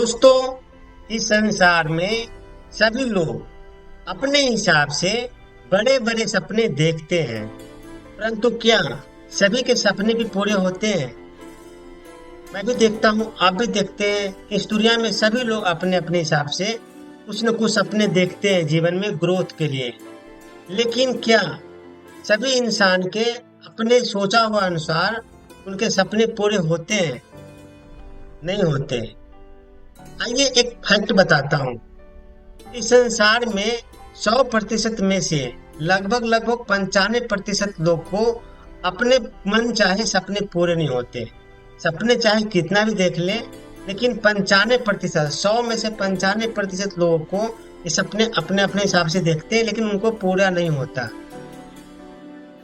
दोस्तों, इस संसार में सभी लोग अपने हिसाब से बड़े बड़े सपने देखते हैं, परंतु क्या सभी के सपने भी पूरे होते हैं? मैं भी देखता हूँ, आप भी देखते हैं। इस दुनिया में सभी लोग अपने अपने हिसाब से कुछ न कुछ सपने देखते हैं जीवन में ग्रोथ के लिए। लेकिन क्या सभी इंसान के अपने सोचा हुआ अनुसार उनके सपने पूरे होते हैं? नहीं होते। आइए एक फैक्ट बताता हूँ। इस संसार में 100% में से लगभग लगभग 95% लोग को अपने मन चाहे सपने पूरे नहीं होते। सपने चाहे कितना भी देख ले, लेकिन 95%, 100 में से 95% लोगों को ये सपने अपने अपने हिसाब से देखते हैं, लेकिन उनको पूरा नहीं होता।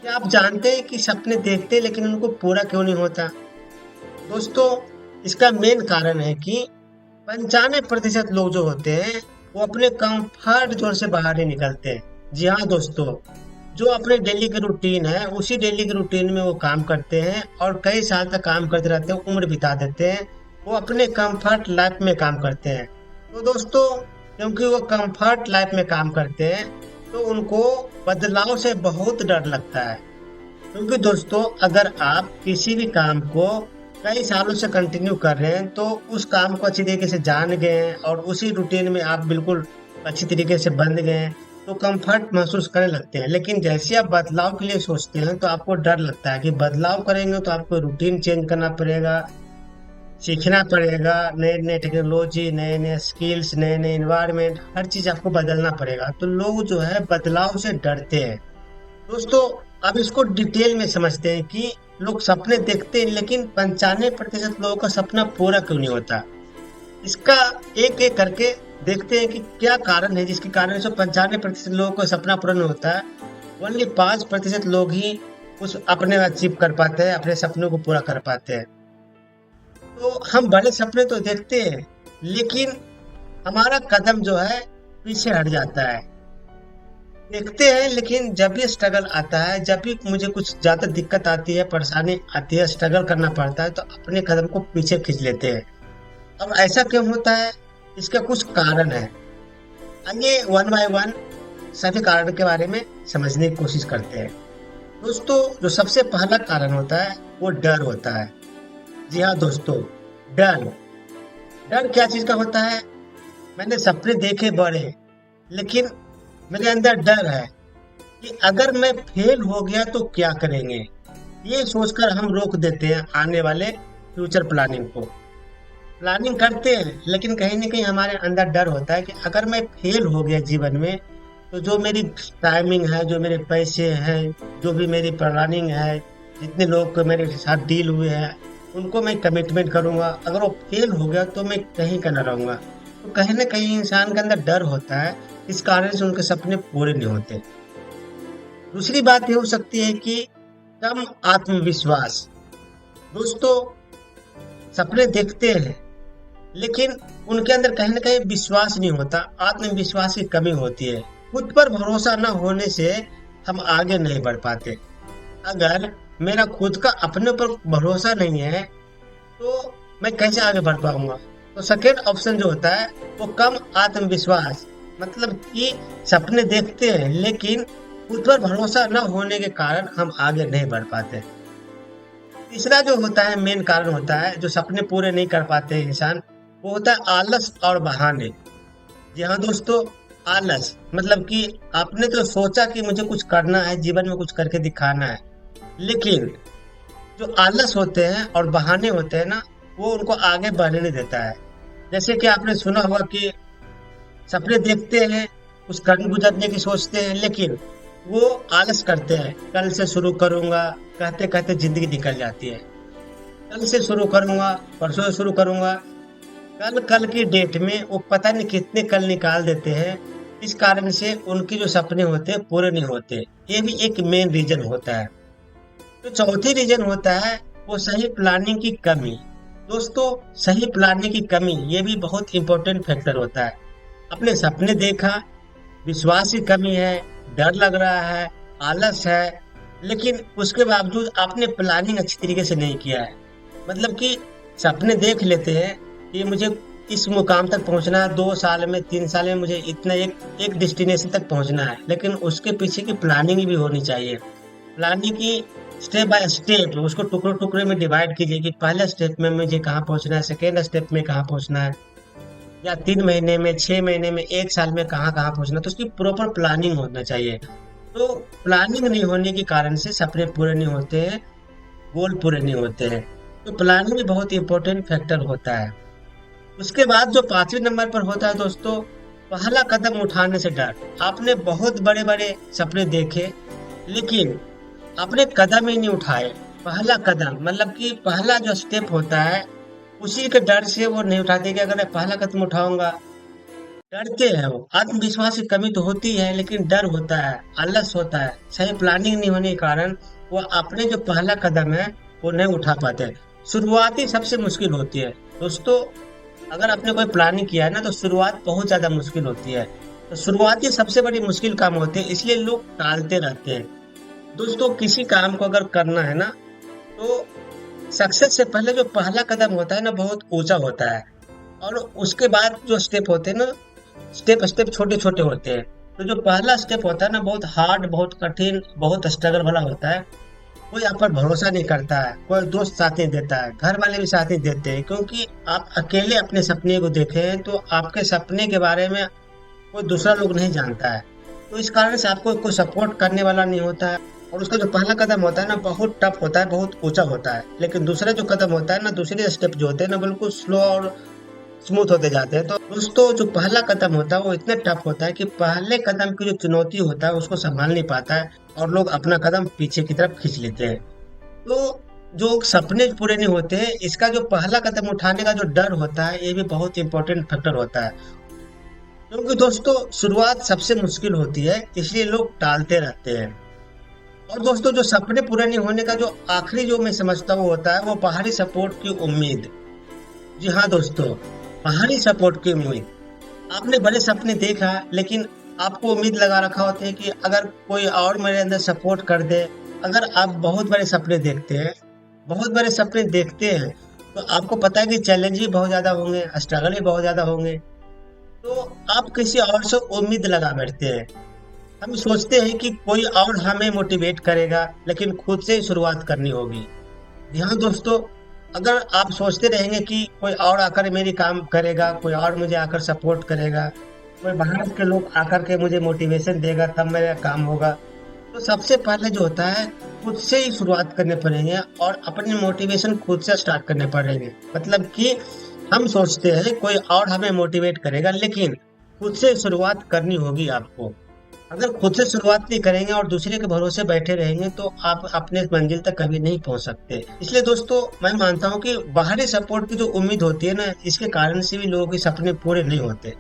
क्या आप जानते हैं कि सपने देखते हैं लेकिन उनको पूरा क्यों नहीं होता? दोस्तों, इसका मेन कारण है कि 95% लोग जो होते हैं वो अपने कंफर्ट जोन से बाहर ही निकलते हैं। जी हाँ दोस्तों, जो अपने डेली के रूटीन है उसी डेली के रूटीन में वो काम करते हैं और कई साल तक काम करते रहते हैं, उम्र बिता देते हैं। वो अपने कंफर्ट लाइफ में काम करते हैं। तो दोस्तों, क्योंकि वो कंफर्ट लाइफ में काम करते हैं तो उनको बदलाव से बहुत डर लगता है। क्योंकि दोस्तों, अगर आप किसी भी काम को कई सालों से कंटिन्यू कर रहे हैं तो उस काम को अच्छी तरीके से जान गए हैं और उसी रूटीन में आप बिल्कुल अच्छी तरीके से बंध गए हैं, तो कंफर्ट महसूस करने लगते हैं। लेकिन जैसे आप बदलाव के लिए सोचते हैं तो आपको डर लगता है कि बदलाव करेंगे तो आपको रूटीन चेंज करना पड़ेगा, सीखना पड़ेगा, नए नए टेक्नोलॉजी, नए नए स्किल्स, नए नए इन्वायरमेंट, हर चीज आपको बदलना पड़ेगा। तो लोग जो है बदलाव से डरते हैं। दोस्तों, अब इसको डिटेल में समझते हैं कि लोग सपने देखते हैं लेकिन 95% लोगों का सपना पूरा क्यों नहीं होता। इसका एक एक करके देखते हैं कि क्या कारण है जिसके कारण 95% लोगों का सपना पूरा नहीं होता है। ओनली 5% लोग ही उस अपने अचीव कर पाते हैं, अपने सपनों को पूरा कर पाते हैं। तो हम बड़े सपने तो देखते हैं लेकिन हमारा कदम जो है पीछे हट जाता है। देखते हैं लेकिन जब भी स्ट्रगल आता है, जब भी मुझे कुछ ज्यादा दिक्कत आती है, परेशानी आती है, स्ट्रगल करना पड़ता है, तो अपने कदम को पीछे खींच लेते हैं। अब ऐसा क्यों होता है? इसका कुछ कारण है। आइए वन बाय वन सभी कारण के बारे में समझने की कोशिश करते हैं। दोस्तों, जो सबसे पहला कारण होता है वो डर होता है। जी हाँ दोस्तों, डर। डर क्या चीज का होता है? मैंने सपने देखे बड़े, लेकिन मेरे अंदर डर है कि अगर मैं फेल हो गया तो क्या करेंगे। ये सोचकर हम रोक देते हैं आने वाले फ्यूचर प्लानिंग को। प्लानिंग करते हैं लेकिन कहीं ना कहीं हमारे अंदर डर होता है कि अगर मैं फेल हो गया जीवन में तो जो मेरी टाइमिंग है, जो मेरे पैसे हैं, जो भी मेरी प्लानिंग है, जितने लोग को मेरे साथ डील हुए हैं उनको मैं कमिटमेंट करूंगा, अगर वो फेल हो गया तो मैं कहीं का न रहूंगा। तो कहीं ना कहीं इंसान के अंदर डर होता है, इस कारण से उनके सपने पूरे नहीं होते। दूसरी बात ये हो सकती है कि कम आत्मविश्वास। दोस्तों, सपने देखते हैं लेकिन उनके अंदर कहीं ना कहीं विश्वास नहीं होता, आत्मविश्वास की कमी होती है। खुद पर भरोसा न होने से हम आगे नहीं बढ़ पाते। अगर मेरा खुद का अपने ऊपर भरोसा नहीं है तो मैं कैसे आगे बढ़ पाऊंगा? तो सेकेंड ऑप्शन जो होता है वो कम आत्मविश्वास, मतलब कि सपने देखते हैं लेकिन खुद पर भरोसा न होने के कारण हम आगे नहीं बढ़ पाते। तीसरा जो होता है, मेन कारण होता है जो सपने पूरे नहीं कर पाते इंसान, वो होता है आलस और बहाने। जी हाँ दोस्तों, आलस मतलब कि आपने तो सोचा कि मुझे कुछ करना है, जीवन में कुछ करके दिखाना है, लेकिन जो आलस होते हैं और बहाने होते हैं ना, वो उनको आगे बढ़ने नहीं देता है। जैसे कि आपने सुना होगा कि सपने देखते हैं, उस कर्ण गुजरने की सोचते हैं, लेकिन वो आलस करते हैं। कल से शुरू करूंगा कहते कहते जिंदगी निकल जाती है। कल से शुरू करूंगा, परसों से शुरू करूंगा, कल कल की डेट में वो पता नहीं कितने कल निकाल देते हैं। इस कारण से उनकी जो सपने होते हैं पूरे नहीं होते। ये भी एक मेन रीजन होता है। तो चौथी रीजन होता है वो सही प्लानिंग की कमी। दोस्तों, सही प्लानिंग की कमी ये भी बहुत इंपॉर्टेंट फैक्टर होता है। अपने सपने देखा, विश्वास की कमी है, डर लग रहा है, आलस है, लेकिन उसके बावजूद आपने प्लानिंग अच्छी तरीके से नहीं किया है। मतलब कि सपने देख लेते हैं कि मुझे इस मुकाम तक पहुंचना है, 2 साल में 3 साल में मुझे इतना एक डेस्टिनेशन तक पहुंचना है, लेकिन उसके पीछे की प्लानिंग भी होनी चाहिए। प्लानिंग की स्टेप बाय स्टेप उसको टुकड़े टुकड़े में डिवाइड कीजिए कि पहले स्टेप में मुझे कहाँ पहुंचना है, सेकेंड स्टेप में कहाँ पहुंचना है, या 3 महीने में, 6 महीने में, 1 साल में कहाँ कहाँ पहुंचना है। तो उसकी प्रॉपर प्लानिंग होना चाहिए। तो प्लानिंग नहीं होने के कारण से सपने पूरे नहीं होते हैं, गोल पूरे नहीं होते हैं। तो प्लानिंग भी बहुत इंपॉर्टेंट फैक्टर होता है। उसके बाद जो 5वें नंबर पर होता है दोस्तों, पहला कदम उठाने से डर। आपने बहुत बड़े बड़े सपने देखे, लेकिन आपने कदम ही नहीं उठाए। पहला कदम मतलब कि पहला जो स्टेप होता है, उसी के डर से वो नहीं उठाते कि अगर मैं पहला कदम उठाऊंगा। डरते हैं वो, आत्मविश्वास की कमी तो होती है, लेकिन डर होता है, आलस होता है, सही प्लानिंग नहीं होने के कारण वो अपने जो पहला कदम है वो नहीं उठा पाते। शुरुआती सबसे मुश्किल होती है दोस्तों। अगर आपने कोई प्लानिंग किया है ना, तो शुरुआत बहुत ज्यादा मुश्किल होती है। तो शुरुआती सबसे बड़ी मुश्किल काम होते हैं, इसलिए लोग टालते रहते हैं। दोस्तों, किसी काम को अगर करना है ना, तो सक्सेस से पहले जो पहला कदम होता है ना, बहुत ऊंचा होता है। और उसके बाद जो स्टेप होते हैं ना, स्टेप स्टेप छोटे छोटे होते हैं। तो जो पहला स्टेप होता है ना, बहुत हार्ड, बहुत कठिन, बहुत स्ट्रगल वाला होता है। कोई आप पर भरोसा नहीं करता है, कोई दोस्त साथ नहीं देता है, घर वाले भी साथ नहीं देते हैं, क्योंकि आप अकेले अपने सपने को देखे हैं। तो आपके सपने के बारे में कोई दूसरा लोग नहीं जानता है। तो इस कारण से आपको कोई सपोर्ट करने वाला नहीं होता है। और उसका जो पहला कदम होता है ना, बहुत टफ होता है, बहुत ऊंचा होता है। लेकिन दूसरा जो कदम होता है ना, दूसरे स्टेप जो होते हैं ना, बिल्कुल स्लो और स्मूथ होते जाते हैं। तो दोस्तों, जो पहला कदम होता है वो इतना टफ होता है कि पहले कदम की जो चुनौती होता है उसको संभाल नहीं पाता है, और लोग अपना कदम पीछे की तरफ खींच लेते हैं। तो जो सपने पूरे नहीं होते हैं, इसका जो पहला कदम उठाने का जो डर होता है, ये भी बहुत इंपॉर्टेंट फैक्टर होता है। क्योंकि दोस्तों, शुरुआत सबसे मुश्किल होती है, इसलिए लोग टालते रहते हैं। और दोस्तों, जो सपने पूरे नहीं होने का जो आखिरी जो मैं समझता हूँ होता है, वो बाहरी सपोर्ट की उम्मीद। जी हाँ दोस्तों, बाहरी सपोर्ट की उम्मीद। आपने बड़े सपने देखा, लेकिन आपको उम्मीद लगा रखा होता है कि अगर कोई और मेरे अंदर सपोर्ट कर दे। अगर आप बहुत बड़े सपने देखते हैं, बहुत बड़े सपने देखते हैं, तो आपको पता है कि चैलेंज भी बहुत ज्यादा होंगे, स्ट्रगल भी बहुत ज्यादा होंगे। तो आप किसी और से उम्मीद लगा बैठते हैं। हम सोचते हैं कि कोई और हमें मोटिवेट करेगा, लेकिन खुद से ही शुरुआत करनी होगी। ध्यान दोस्तों, अगर आप सोचते रहेंगे कि कोई और आकर मेरी काम करेगा, कोई और मुझे आकर सपोर्ट करेगा, कोई बाहर के लोग आकर के मुझे मोटिवेशन देगा, तब मेरा काम होगा। तो सबसे पहले जो होता है, खुद से ही शुरुआत करने पड़ेंगे, और अपने मोटिवेशन खुद से स्टार्ट करने पड़ेंगे। मतलब कि हम सोचते हैं कोई और हमें मोटिवेट करेगा, लेकिन खुद से शुरुआत करनी होगी आपको। अगर खुद से शुरुआत नहीं करेंगे और दूसरे के भरोसे बैठे रहेंगे, तो आप अपने मंजिल तक कभी नहीं पहुंच सकते। इसलिए दोस्तों, मैं मानता हूं कि बाहरी सपोर्ट की जो उम्मीद होती है ना, इसके कारण से भी लोगों के सपने पूरे नहीं होते।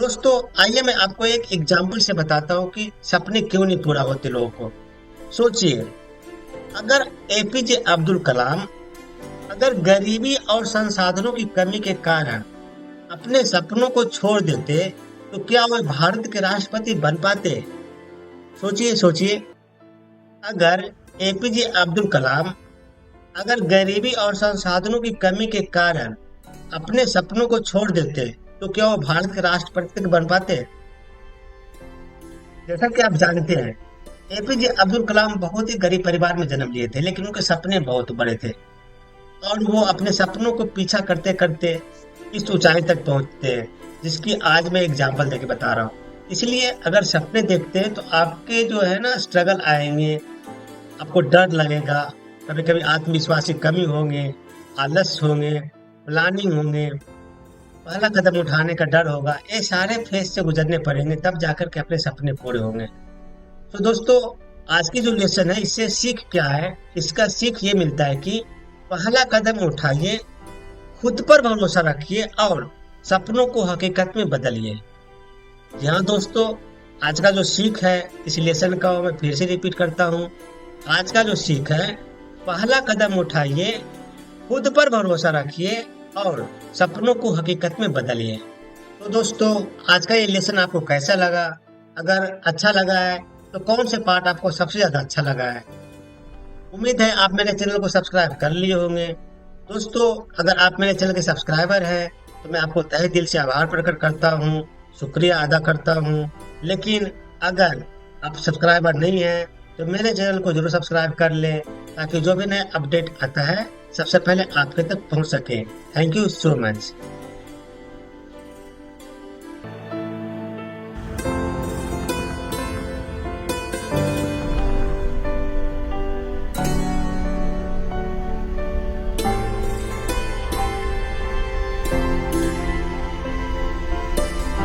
दोस्तों, आइए मैं आपको एक एग्जाम्पल से बताता हूँ कि सपने क्यों नहीं पूरा होते लोगों को। सोचिए, अगर एपीजे अब्दुल कलाम अगर गरीबी और संसाधनों की कमी के कारण अपने सपनों को छोड़ देते, तो क्या वह भारत के राष्ट्रपति बन पाते? सोचिए सोचिए, अगर एपीजे अब्दुल कलाम अगर गरीबी और संसाधनों की कमी के कारण अपने सपनों को छोड़ देते, तो क्या वो भारत के राष्ट्रपति बन पाते? जैसा कि आप जानते हैं, एपीजे अब्दुल कलाम बहुत ही गरीब परिवार में जन्म लिए थे, लेकिन उनके सपने बहुत बड़े थे। और वो अपने सपनों को पीछा करते करते इस ऊंचाई तक पहुंचते हैं, जिसकी आज मैं एग्जाम्पल देके बता रहा हूँ। इसलिए अगर सपने देखते हैं, तो आपके जो है ना, स्ट्रगल आएंगे, आपको डर लगेगा, कभी कभी आत्मविश्वास की कमी होंगे, आलस होंगे, प्लानिंग होंगे, पहला कदम उठाने का डर होगा। ये सारे फेज से गुजरने पड़ेंगे, तब जाकर के अपने सपने पूरे होंगे। तो दोस्तों, आज की जो लेसन है, इससे सीख क्या है? इसका सीख ये मिलता है कि पहला कदम उठाइए, खुद पर भरोसा रखिए, और सपनों को हकीकत में बदलिए। जी हाँ दोस्तों, आज का जो सीख है, इस लेसन का मैं फिर से रिपीट करता हूँ। आज का जो सीख है, पहला कदम उठाइए, खुद पर भरोसा रखिए, और सपनों को हकीकत में बदलिए। तो दोस्तों, आज का ये लेसन आपको कैसा लगा? अगर अच्छा लगा है, तो कौन से पार्ट आपको सबसे ज्यादा अच्छा लगा है? उम्मीद है आप मेरे चैनल को सब्सक्राइब कर लिए होंगे। दोस्तों, अगर आप मेरे चैनल के सब्सक्राइबर हैं, तो मैं आपको तहे दिल से आभार प्रकट करता हूँ, शुक्रिया अदा करता हूँ। लेकिन अगर आप सब्सक्राइबर नहीं हैं तो मेरे चैनल को जरूर सब्सक्राइब कर लें, ताकि जो भी नया अपडेट आता है सबसे पहले आपके तक पहुंच सके। Thank you so much.